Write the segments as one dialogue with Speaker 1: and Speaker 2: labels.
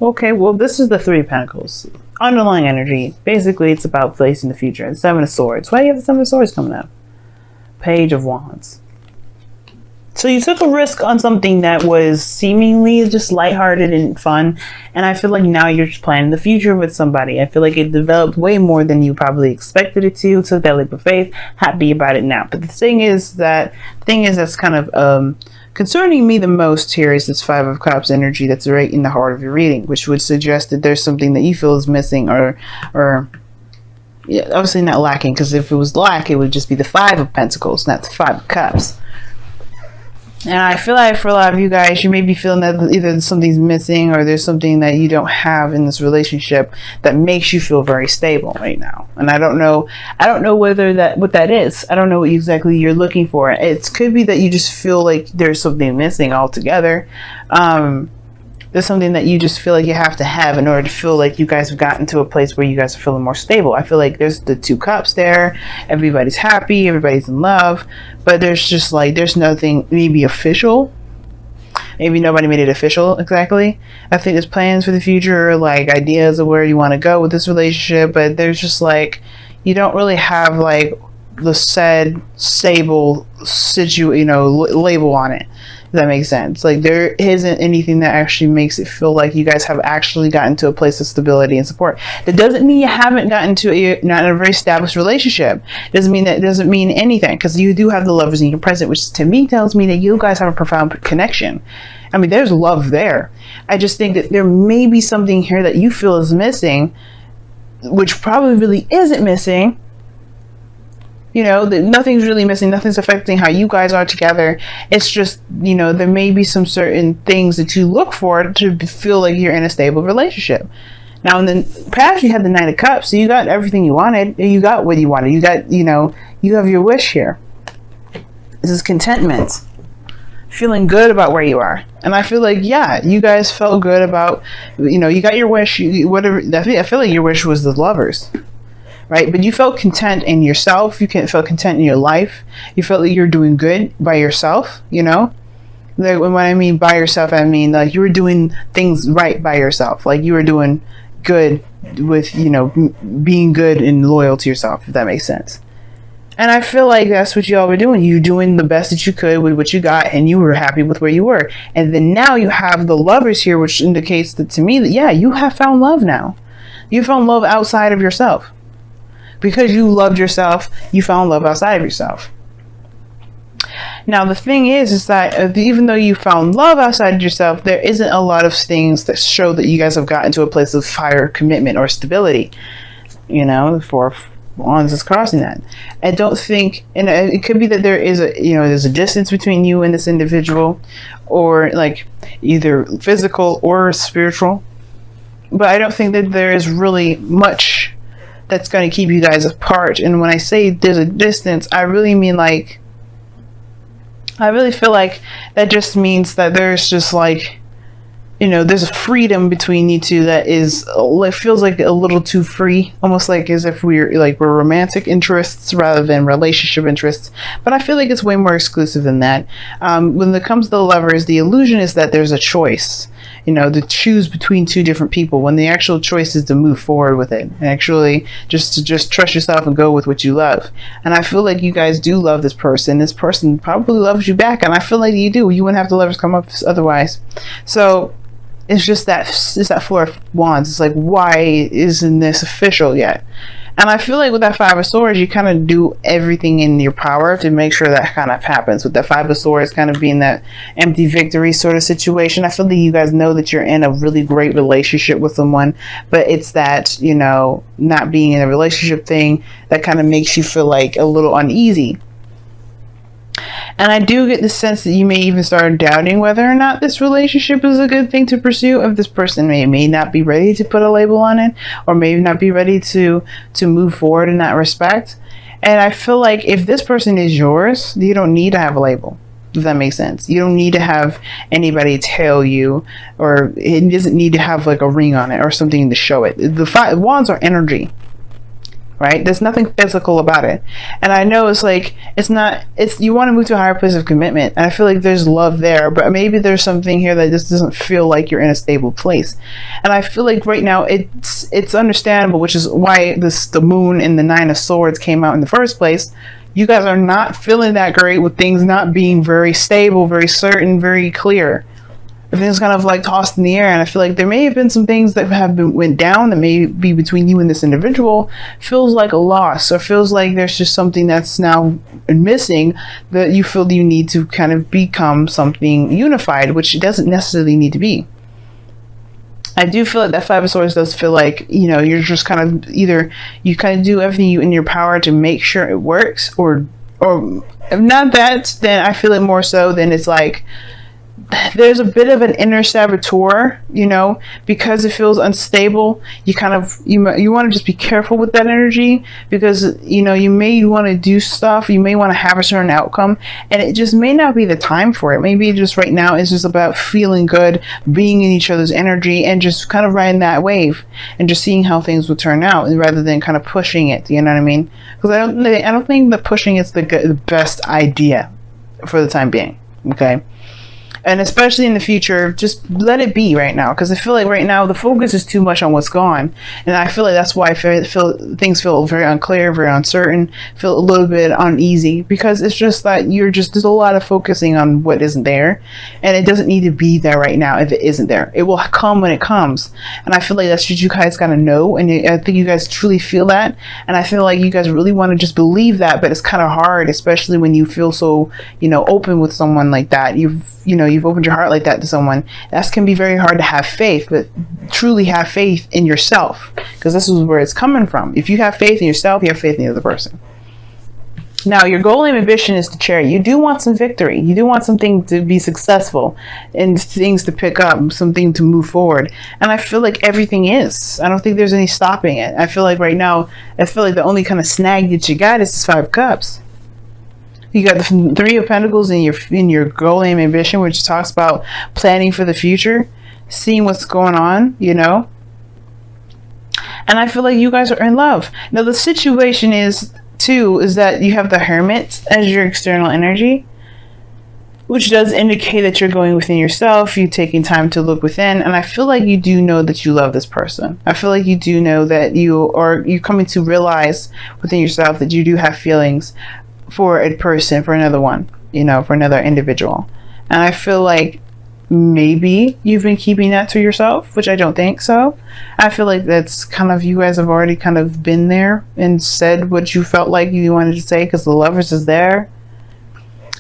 Speaker 1: Okay, well, this is the Three of Pentacles. Underlying energy. Basically, it's about facing the future. And Seven of Swords. Why do you have the Seven of Swords coming up? Page of Wands. So you took a risk on something that was seemingly just lighthearted and fun. And I feel like now you're just planning the future with somebody. I feel like it developed way more than you probably expected it to. Took that leap of faith. Happy about it now. But the thing is that's kind of concerning me the most here is this Five of Cups energy that's right in the heart of your reading, which would suggest that there's something that you feel is missing or yeah, obviously not lacking, because if it was lack, it would just be the Five of Pentacles, not the Five of Cups. And I feel like for a lot of you guys, you may be feeling that either something's missing or there's something that you don't have in this relationship that makes you feel very stable right now. And I don't know whether what that is. I don't know what exactly you're looking for. It could be that you just feel like there's something missing altogether. There's something that you just feel like you have to have in order to feel like you guys have gotten to a place where you guys are feeling more stable. I feel like there's the Two Cups there. Everybody's happy. Everybody's in love. But there's just like, there's nothing maybe official. Maybe nobody made it official exactly. I think there's plans for the future, like ideas of where you want to go with this relationship. But there's just like, you don't really have like the said stable label on it. If that makes sense. Like there isn't anything that actually makes it feel like you guys have actually gotten to a place of stability and support. That doesn't mean you haven't gotten to not a very established relationship. Doesn't mean anything, because you do have the Lovers in your present, which to me tells me that you guys have a profound connection. I mean, there's love there. I just think that there may be something here that you feel is missing, which probably really isn't missing. You know, nothing's really missing. Nothing's affecting how you guys are together. It's just, you know, there may be some certain things that you look for to feel like you're in a stable relationship. Now, in the past, you had the Knight of Cups, so you got everything you wanted. You got what you wanted. You got, you know, you have your wish here. This is contentment. Feeling good about where you are. And I feel like, yeah, you guys felt good about, you know, you got your wish. Whatever. I feel like your wish was the Lovers. Right? But you felt content in yourself. You felt content in your life. You felt like you're doing good by yourself, you know? Like when I mean by yourself, I mean like you were doing things right by yourself. Like you were doing good with, you know, being good and loyal to yourself, if that makes sense. And I feel like that's what y'all were doing. You doing the best that you could with what you got, and you were happy with where you were. And then now you have the Lovers here, which indicates that to me that, yeah, you have found love now. You found love outside of yourself. Because you loved yourself, you found love outside of yourself. Now, the thing is that even though you found love outside of yourself, there isn't a lot of things that show that you guys have gotten to a place of higher commitment or stability. You know, the Four of Wands is crossing that. I don't think, and it could be that there is there's a distance between you and this individual, or like either physical or spiritual. But I don't think that there is really much that's going to keep you guys apart. And when I say there's a distance, I really mean like, I really feel like that just means that there's just like, you know, there's a freedom between you two that is, it feels like a little too free, almost like as if we're romantic interests rather than relationship interests. But I feel like it's way more exclusive than that. When it comes to the Lovers, the illusion is that there's a choice, you know, to choose between two different people, when the actual choice is to move forward with it and actually just trust yourself and go with what you love. And I feel like you guys do love this person. This person probably loves you back, and I feel like you do. You wouldn't have the Lovers come up otherwise. So it's just that Four of Wands. It's like, why isn't this official yet? And I feel like with that Five of Swords, you kind of do everything in your power to make sure that kind of happens. With that Five of Swords kind of being that empty victory sort of situation, I feel like you guys know that you're in a really great relationship with someone, but it's that, you know, not being in a relationship thing that kind of makes you feel like a little uneasy. And I do get the sense that you may even start doubting whether or not this relationship is a good thing to pursue, if this person may not be ready to put a label on it, or may not be ready to move forward in that respect. And I feel like if this person is yours, you don't need to have a label, if that makes sense. You don't need to have anybody tell you, or it doesn't need to have like a ring on it or something to show it. The Wands are energy. right? There's nothing physical about it. And I know it's like, you want to move to a higher place of commitment. And I feel like there's love there, but maybe there's something here that just doesn't feel like you're in a stable place. And I feel like right now it's understandable, which is why the moon and the Nine of Swords came out in the first place. You guys are not feeling that great with things not being very stable, very certain, very clear. Everything's kind of like tossed in the air, and I feel like there may have been some things that went down that may be between you and this individual. Feels like a loss, or feels like there's just something that's now missing that you feel you need to kind of become something unified, which it doesn't necessarily need to be. I do feel like that Five of Swords does feel like, you're just kind of either you kind of do everything in your power to make sure it works, or if not that, then I feel it more so than it's like there's a bit of an inner saboteur, because it feels unstable. You kind of, you want to just be careful with that energy, because, you may want to do stuff, you may want to have a certain outcome, and it just may not be the time for it. Maybe just right now it's just about feeling good, being in each other's energy, and just kind of riding that wave and just seeing how things will turn out, rather than kind of pushing it. You know what I mean? Because I don't think that pushing is the best idea for the time being. Okay. And especially in the future, just let it be right now. Because I feel like right now the focus is too much on what's gone. And I feel like that's why I feel things feel very unclear, very uncertain, feel a little bit uneasy. Because it's just that there's a lot of focusing on what isn't there. And it doesn't need to be there right now if it isn't there. It will come when it comes. And I feel like that's what you guys gotta know. And I think you guys truly feel that. And I feel like you guys really want to just believe that. But it's kind of hard, especially when you feel so, open with someone like that. You've opened your heart like that to someone. That can be very hard to have faith, but truly have faith in yourself, because this is where it's coming from. If you have faith in yourself, you have faith in the other person. Now, your goal and ambition is to Chariot. You do want some victory. You do want something to be successful and things to pick up, something to move forward. And I feel like everything is. I don't think there's any stopping it. I feel like right now, the only kind of snag that you got is this Five of Cups. You got the Three of Pentacles in your goal and ambition, which talks about planning for the future, seeing what's going on, And I feel like you guys are in love. Now, the situation is that you have the Hermit as your external energy, which does indicate that you're going within yourself, you taking time to look within. And I feel like you do know that you love this person. I feel like you do know that you're coming to realize within yourself that you do have feelings for a person, for another one, for another individual. And I feel like maybe you've been keeping that to yourself, which I don't think so. I feel like that's kind of, you guys have already kind of been there and said what you felt like you wanted to say, because the Lovers is there.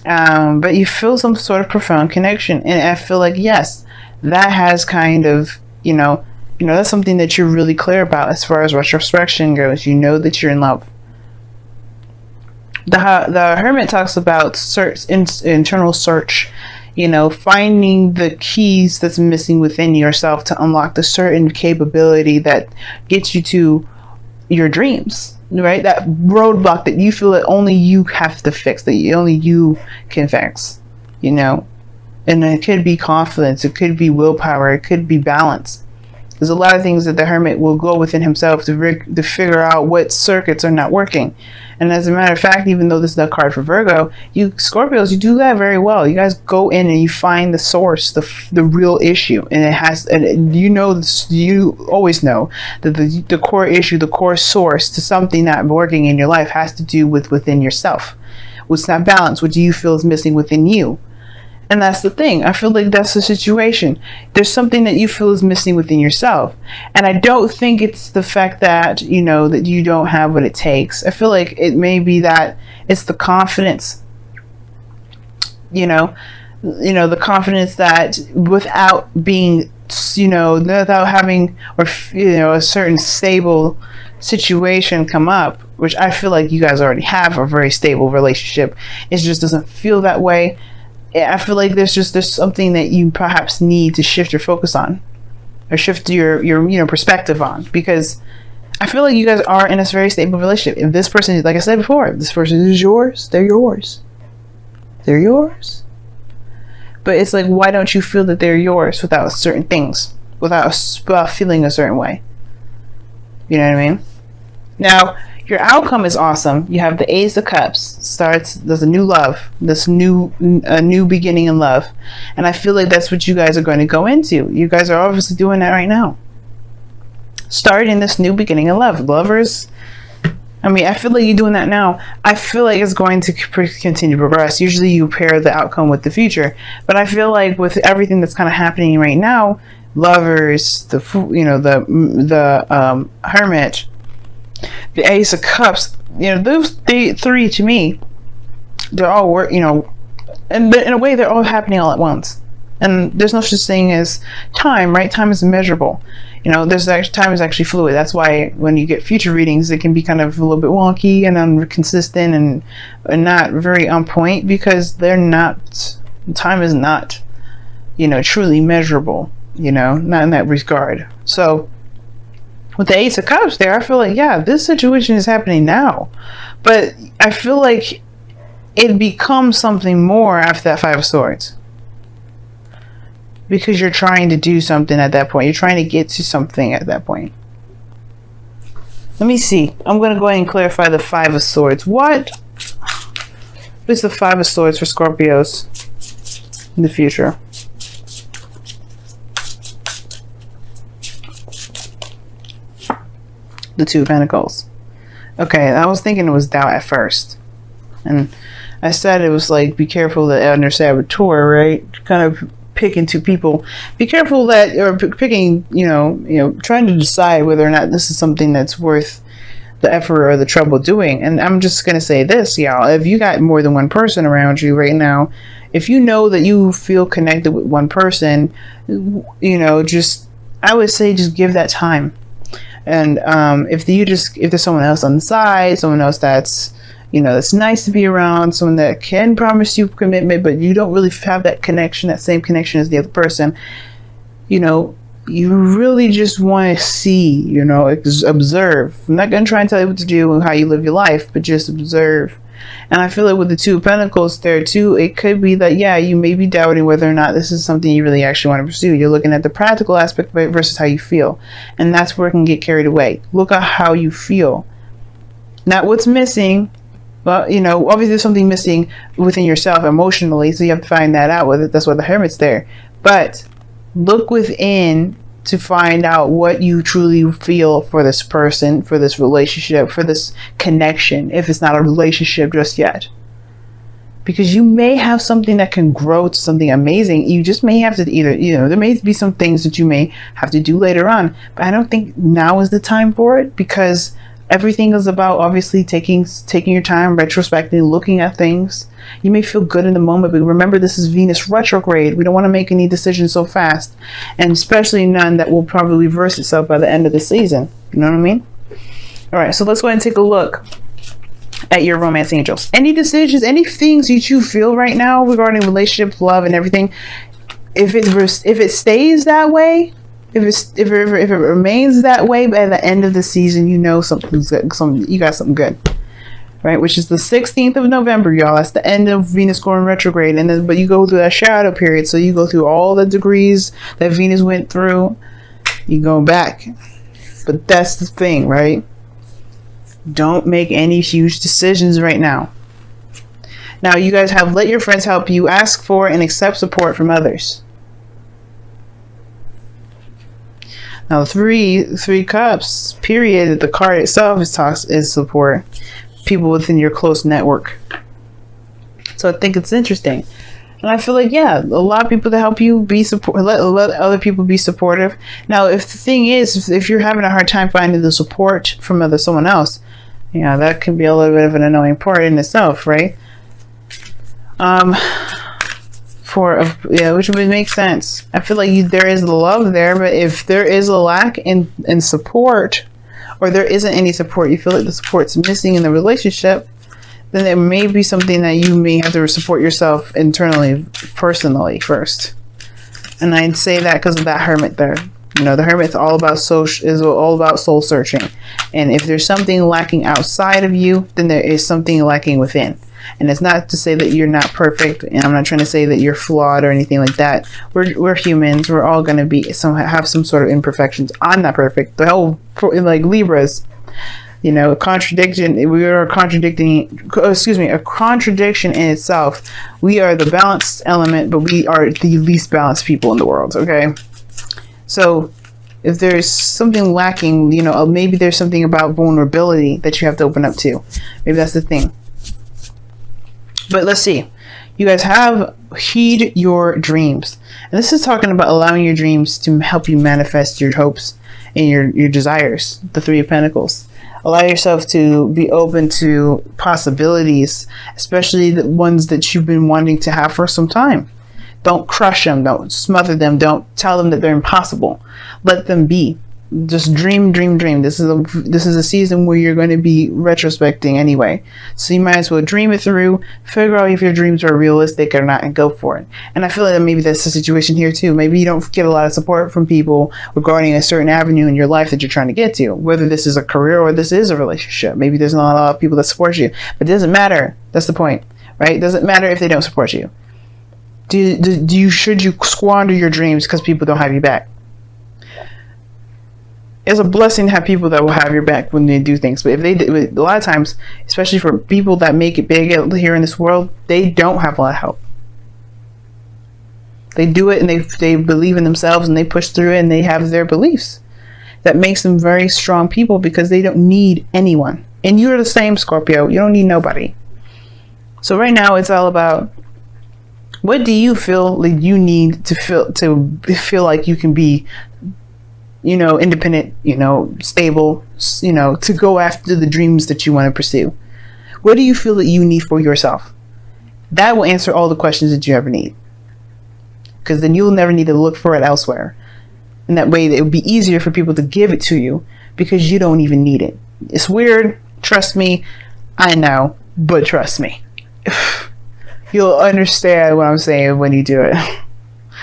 Speaker 1: But you feel some sort of profound connection. And I feel like, yes, that has kind of, that's something that you're really clear about as far as retrospection goes. You know that you're in love. The Hermit talks about internal search, finding the keys that's missing within yourself to unlock the certain capability that gets you to your dreams, right? That roadblock that you feel that only you have to fix, that only you can fix, And it could be confidence, it could be willpower, it could be balance. There's a lot of things that the Hermit will go within himself to figure out what circuits are not working. And as a matter of fact, even though this is a card for Virgo, you Scorpios, you do that very well. You guys go in and you find the source, the real issue. And you always know that the core issue, the core source to something not working in your life has to do with within yourself. What's not balanced? What do you feel is missing within you? And that's the thing. I feel like that's the situation. There's something that you feel is missing within yourself. And I don't think it's the fact that, that you don't have what it takes. I feel like it may be that it's the confidence, the confidence that without being, without having, a certain stable situation come up, which I feel like you guys already have a very stable relationship. It just doesn't feel that way. I feel like there's something that you perhaps need to shift your focus on, or shift your perspective on, because I feel like you guys are in a very stable relationship. If this person, like I said before, if this person is yours, they're yours. They're yours. But it's like, why don't you feel that they're yours without certain things, without feeling a certain way? You know what I mean? Now, Your outcome is awesome. You have the Ace of Cups. There's a new love, a new beginning in love. And I feel like that's what you guys are going to go into. You guys are obviously doing that right now. Starting this new beginning in love. Lovers, I mean, I feel like you're doing that now. I feel like it's going to continue to progress. Usually you pair the outcome with the future. But I feel like with everything that's kind of happening right now, Lovers, the Hermit, the Ace of Cups, those three to me, they're all and in a way they're all happening all at once. And there's no such thing as time, right? Time is immeasurable. Time is actually fluid. That's why when you get future readings, it can be kind of a little bit wonky and inconsistent and not very on point, because time is not, truly measurable, not in that regard. So with the Ace of Cups there, I feel like, yeah, this situation is happening now. But I feel like it becomes something more after that Five of Swords. Because you're trying to do something at that point. You're trying to get to something at that point. Let me see. I'm going to go ahead and clarify the Five of Swords. What is the Five of Swords for Scorpios in the future? The Two of Pentacles. Okay, I was thinking it was doubt at first. And I said it was like, be careful that under saboteur, right? Kind of picking two people. Be careful that you're picking, trying to decide whether or not this is something that's worth the effort or the trouble doing. And I'm just going to say this, y'all. If you got more than one person around you right now, if you know that you feel connected with one person, I would say just give that time. And if there's someone else on the side, someone else that's that's nice to be around, someone that can promise you commitment, but you don't really have that connection, that same connection as the other person, you really just want to see, observe. I'm not going to try and tell you what to do and how you live your life, but just observe. And I feel like with the Two of Pentacles there too, it could be that, yeah, you may be doubting whether or not this is something you really actually want to pursue. You're looking at the practical aspect of it versus how you feel. And that's where it can get carried away. Look at how you feel. Not what's missing. Well, obviously there's something missing within yourself emotionally, so you have to find that out with it. That's why the Hermit's there. But look within to find out what you truly feel for this person, for this relationship, for this connection, if it's not a relationship just yet. Because you may have something that can grow to something amazing. You just may have to there may be some things that you may have to do later on. But I don't think now is the time for it, because everything is about obviously taking your time, retrospecting, looking at things. You may feel good in the moment, but remember, this is Venus retrograde. We don't want to make any decisions so fast, and especially none that will probably reverse itself by the end of the season. You know what I mean? All right, so let's go ahead and take a look at your romance angels. Any decisions, any things that you feel right now regarding relationships, love, and everything, if it stays that way, if it remains that way by the end of the season, something's good. You got something good, right? Which is the 16th of November, y'all. That's the end of Venus going retrograde, and then but you go through that shadow period. So you go through all the degrees that Venus went through. You go back, but that's the thing, right? Don't make any huge decisions right now. Now you guys have let your friends help you. Ask for and accept support from others. Now, three cups, period, the card itself is support. People within your close network. So I think it's interesting. And I feel like, yeah, a lot of people to help you be support, let other people be supportive. Now, if the thing is, if you're having a hard time finding the support from someone else, that can be a little bit of an annoying part in itself, right? Which would make sense. I feel like there is love there, but if there is a lack in support, or there isn't any support, you feel like the support's missing in the relationship, then there may be something that you may have to support yourself internally, personally first. And I'd say that because of that Hermit there. The Hermit's all about soul searching. And if there's something lacking outside of you, then there is something lacking within. And it's not to say that you're not perfect, and I'm not trying to say that you're flawed or anything like that. We're humans. We're all going to have some sort of imperfections. I'm not perfect. The whole, like Libras, You know, a contradiction. We are contradicting. Excuse me, a contradiction in itself. We are the balanced element, but we are the least balanced people in the world. Okay, so if there's something lacking, you know, maybe there's something about vulnerability that you have to open up to. Maybe that's the thing. But let's see. You guys have heed your dreams, and this is talking about allowing your dreams to help you manifest your hopes and your desires. The Three of Pentacles. Allow yourself to be open to possibilities, especially the ones that you've been wanting to have for some time. Don't crush them. Don't smother them. Don't tell them that they're impossible. Let them be. Just dream, dream, dream. This is a season where you're going to be retrospecting anyway. So you might as well dream it through, figure out if your dreams are realistic or not, and go for it. And I feel like maybe that's the situation here too. Maybe you don't get a lot of support from people regarding a certain avenue in your life that you're trying to get to, whether this is a career or this is a relationship. Maybe there's not a lot of people that support you, but it doesn't matter. That's the point, right? It doesn't matter if they don't support you. Should you squander your dreams because people don't have you back? It's a blessing to have people that will have your back when they do things. But if they do, a lot of times, especially for people that make it big here in this world, they don't have a lot of help. They do it and they believe in themselves and they push through it and they have their beliefs. That makes them very strong people because they don't need anyone. And you're the same, Scorpio. You don't need nobody. So right now it's all about, what do you feel like you need to feel like you can be, you know, independent, you know, stable, you know, to go after the dreams that you want to pursue? What do you feel that you need for yourself? That will answer all the questions that you ever need. Because then you'll never need to look for it elsewhere. And that way it would be easier for people to give it to you because you don't even need it. It's weird. Trust me. I know. But trust me. You'll understand what I'm saying when you do it.